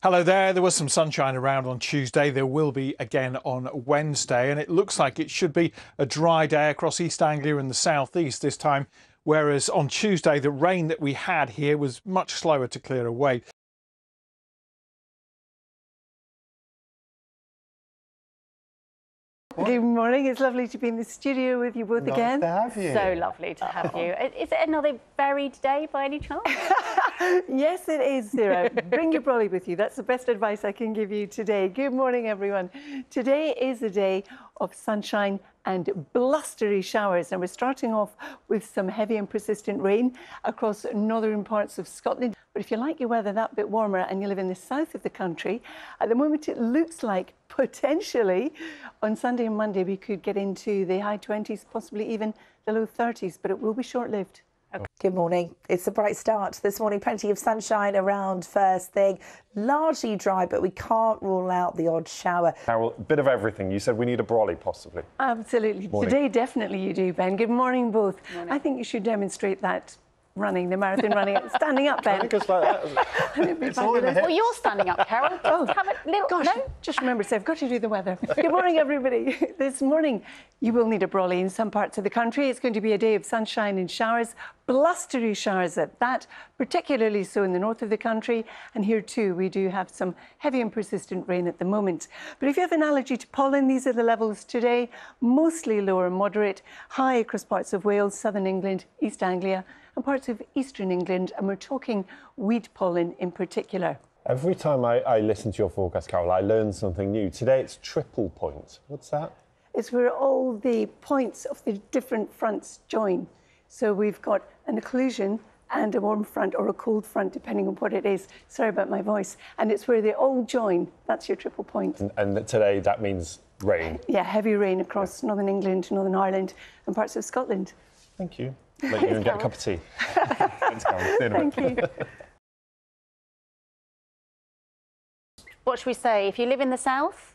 Hello there. There was some sunshine around on Tuesday. There will be again on Wednesday, and it looks like it should be a dry day across East Anglia and the southeast this time, whereas on Tuesday the rain that we had here was much slower to clear away. Good morning. It's lovely to be in the studio with you both again. Nice to have you. So lovely to have you. Is it another varied day by any chance? Yes, it is, Sarah. Bring your brolly with you. That's the best advice I can give you today. Good morning, everyone. Today is a day of sunshine and blustery showers, and we're starting off with some heavy and persistent rain across northern parts of Scotland. But if you like your weather that bit warmer and you live in the south of the country, at the moment it looks like potentially on Sunday and Monday we could get into the high 20s, possibly even the low 30s, but it will be short-lived. Good morning. It's a bright start this morning. Plenty of sunshine around first thing. Largely dry, but we can't rule out the odd shower. Carol, a bit of everything. You said we need a brolly, possibly. Absolutely. Morning. Today, definitely you do, Ben. Good morning, both. Morning. I think you should demonstrate that running, the marathon running. Standing up, Ben. Because like that, it's all in the Well, hips. you're standing up, Carol. Oh, Have a little. gosh, No? just remember, I've got to do the weather. Good morning, everybody. This morning, you will need a brolly in some parts of the country. It's going to be a day of sunshine and showers, blustery showers at that, particularly so in the north of the country. And here, too, we do have some heavy and persistent rain at the moment. But if you have an allergy to pollen, these are the levels today. Mostly lower and moderate, high across parts of Wales, southern England, East Anglia, and parts of eastern England. And we're talking weed pollen in particular. Every time I listen to your forecast, Carol, I learn something new. Today it's triple point. What's that? It's where all the points of the different fronts join. So we've got an occlusion and a warm front or a cold front, depending on what it is. Sorry about my voice. And it's where they all join. That's your triple point. And today that means rain. Yeah, heavy rain across northern England, Northern Ireland and parts of Scotland. Thank you. Let you go and get a cup of tea. Thanks, Carol. See you in a minute. Thank you. What should we say? If you live in the south,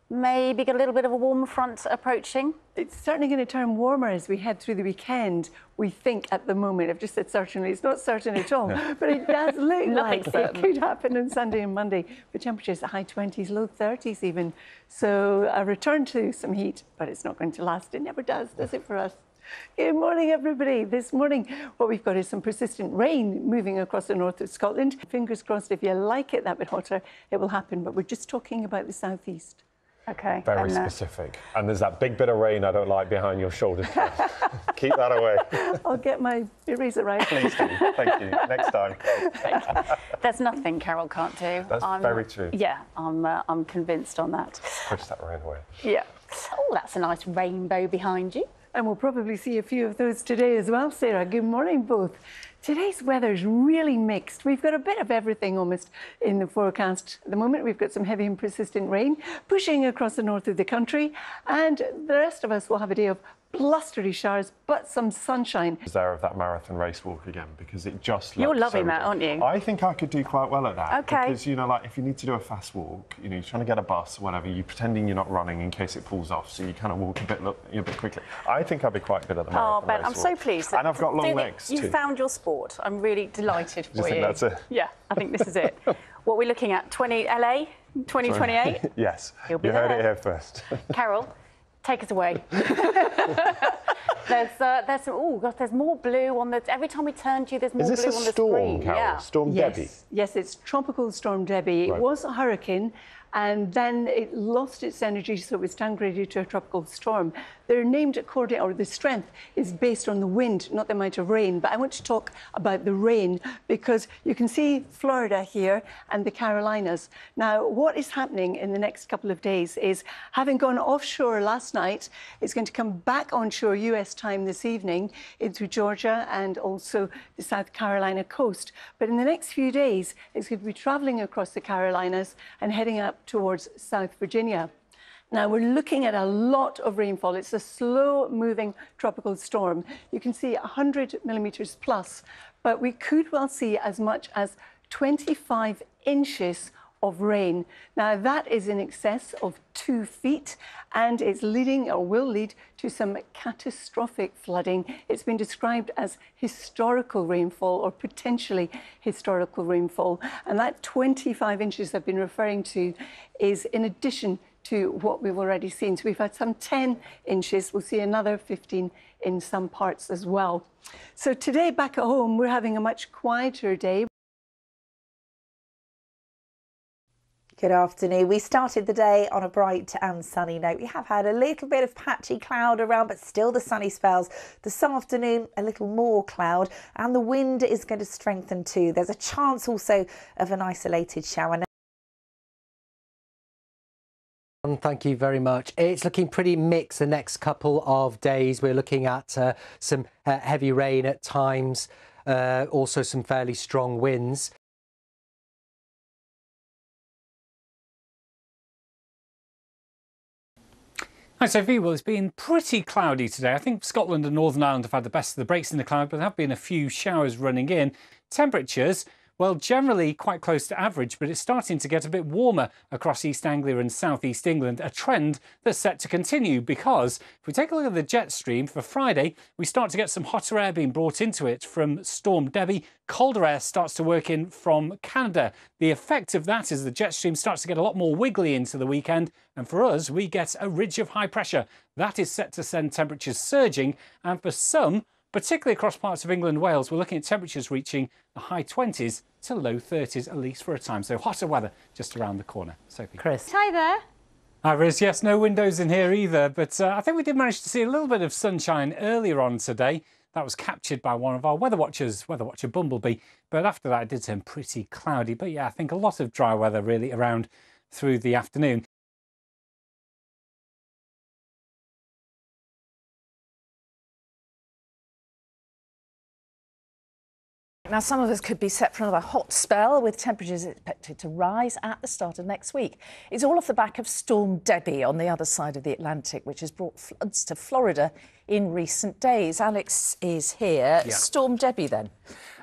maybe get a little bit of a warm front approaching. It's certainly going to turn warmer as we head through the weekend, we think at the moment. I've just said certainly. It's not certain at all, but it does look like it could happen on Sunday and Monday, with temperatures at high 20s, low 30s even. So a return to some heat, but it's not going to last. It never does it for us? Good morning, everybody. This morning, what we've got is some persistent rain moving across the north of Scotland. Fingers crossed, if you like it that bit hotter, it will happen. But we're just talking about the southeast. Okay. Very specific. And there's that big bit of rain I don't like behind your shoulders. Keep that away. I'll get my eraser right. Please do. Thank you. Next time. There's nothing Carol can't do. That's very true. Yeah, I'm convinced on that. Push that rain away. Yeah. Oh, that's a nice rainbow behind you. And we'll probably see a few of those today as well, Sarah. Good morning, both. Today's weather is really mixed. We've got a bit of everything almost in the forecast. At the moment, we've got some heavy and persistent rain pushing across the north of the country. And the rest of us will have a day of blustery showers, but some sunshine. Is there of that marathon race walk again? Because it just looks You're loving so that, good. aren't you? I think I could do quite well at that. Okay. Because, you know, like if you need to do a fast walk, you know, you're trying to get a bus or whatever, you're pretending you're not running in case it falls off, so you kind of walk a bit quickly. I think I'd be quite good at the marathon Oh, Ben, race I'm walk. so pleased. And I've got long legs You too. found your sport. I'm really delighted for Do you think that's it? Yeah, I think this is it. What are we looking at? LA 2028? Yes. You'll be you heard there. it here first. Carol, take us away. There's some, oh God, there's more blue on the. Every time we turn to you, there's more Is this blue a on the storm, screen. Carol? Yeah. Storm Debby? Yes, it's Tropical Storm Debby. Right. It was a hurricane, and then it lost its energy, so it was downgraded to a tropical storm. They're named according, or the strength is based on the wind, not the amount of rain. But I want to talk about the rain because you can see Florida here and the Carolinas. Now, what is happening in the next couple of days is, having gone offshore last night, it's going to come back onshore US time this evening into Georgia and also the South Carolina coast. But in the next few days, it's going to be traveling across the Carolinas and heading up towards South Virginia. Now, we're looking at a lot of rainfall. It's a slow-moving tropical storm. You can see 100 millimetres plus, but we could well see as much as 25 inches of rain. Now that is in excess of 2 feet and it's leading or will lead to some catastrophic flooding. It's been described as historical rainfall or potentially historical rainfall. And that 25 inches I've been referring to is in addition to what we've already seen. So we've had some 10 inches. We'll see another 15 in some parts as well. So today back at home, we're having a much quieter day. Good afternoon. We started the day on a bright and sunny note. We have had a little bit of patchy cloud around, but still the sunny spells. This afternoon, a little more cloud, and the wind is going to strengthen too. There's a chance also of an isolated shower. Thank you very much. It's looking pretty mixed the next couple of days. We're looking at some heavy rain at times, also some fairly strong winds. Hi Sophie, well it's been pretty cloudy today. I think Scotland and Northern Ireland have had the best of the breaks in the cloud, but there have been a few showers running in. Temperatures, well, generally quite close to average, but it's starting to get a bit warmer across East Anglia and South East England, a trend that's set to continue because if we take a look at the jet stream for Friday, we start to get some hotter air being brought into it from Storm Debby. Colder air starts to work in from Canada. The effect of that is the jet stream starts to get a lot more wiggly into the weekend, and for us, we get a ridge of high pressure. That is set to send temperatures surging, and for some, particularly across parts of England and Wales, we're looking at temperatures reaching the high 20s to low 30s, at least for a time. So hotter weather just around the corner. Sophie. Chris. Hi there. Hi, Riz. Yes, no windows in here either, but I think we did manage to see a little bit of sunshine earlier on today. That was captured by one of our weather watchers, Weatherwatcher Bumblebee. But after that, it did turn pretty cloudy. But yeah, I think a lot of dry weather really around through the afternoon. Now, some of us could be set for another hot spell with temperatures expected to rise at the start of next week. It's all off the back of Storm Debby on the other side of the Atlantic, which has brought floods to Florida in recent days. Alex is here. Yeah. Storm Debby, then?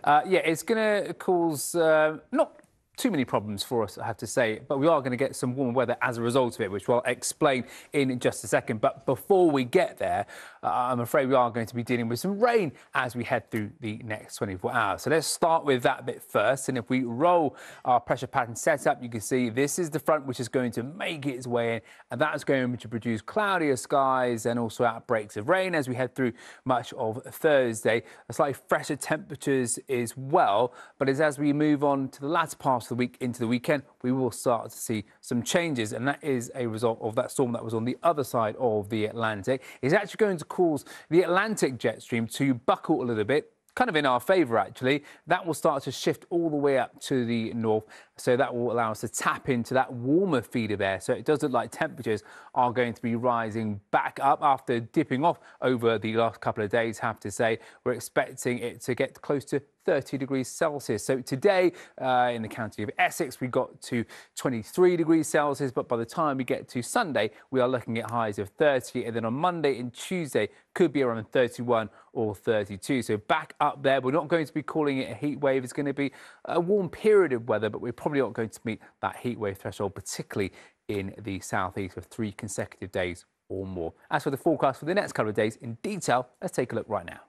Yeah, it's going to cause not too many problems for us, I have to say, but we are going to get some warmer weather as a result of it, which I'll explain in just a second. But before we get there, I'm afraid we are going to be dealing with some rain as we head through the next 24 hours. So let's start with that bit first. And if we roll our pressure pattern setup, you can see this is the front which is going to make its way in, and that's going to produce cloudier skies and also outbreaks of rain as we head through much of Thursday. Slightly fresher temperatures as well, but as we move on to the latter part of the week into the weekend, we will start to see some changes, and that is a result of that storm that was on the other side of the Atlantic. It's actually going to cause the Atlantic jet stream to buckle a little bit, kind of in our favour actually. That will start to shift all the way up to the north, so that will allow us to tap into that warmer feed of air. So it does look like temperatures are going to be rising back up after dipping off over the last couple of days, I have to say. We're expecting it to get close to 30 degrees Celsius. So today in the county of Essex, we got to 23 degrees Celsius, but by the time we get to Sunday, we are looking at highs of 30, and then on Monday and Tuesday could be around 31 or 32. So back up there. We're not going to be calling it a heat wave. It's going to be a warm period of weather, but we're probably not going to meet that heat wave threshold, particularly in the southeast, with 3 consecutive days or more. As for the forecast for the next couple of days in detail, let's take a look right now.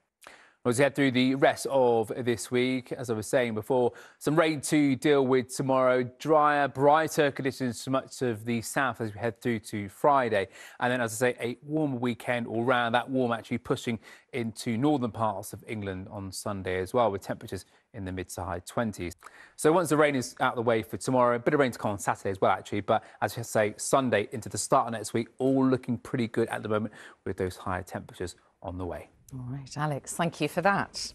As we head through the rest of this week, as I was saying before, some rain to deal with tomorrow, drier, brighter conditions to much of the south as we head through to Friday. And then, as I say, a warmer weekend all round, that warm actually pushing into northern parts of England on Sunday as well, with temperatures in the mid to high 20s. So once the rain is out of the way for tomorrow, a bit of rain to come on Saturday as well, actually. But as I say, Sunday into the start of next week, all looking pretty good at the moment with those higher temperatures on the way. All right, Alex, thank you for that.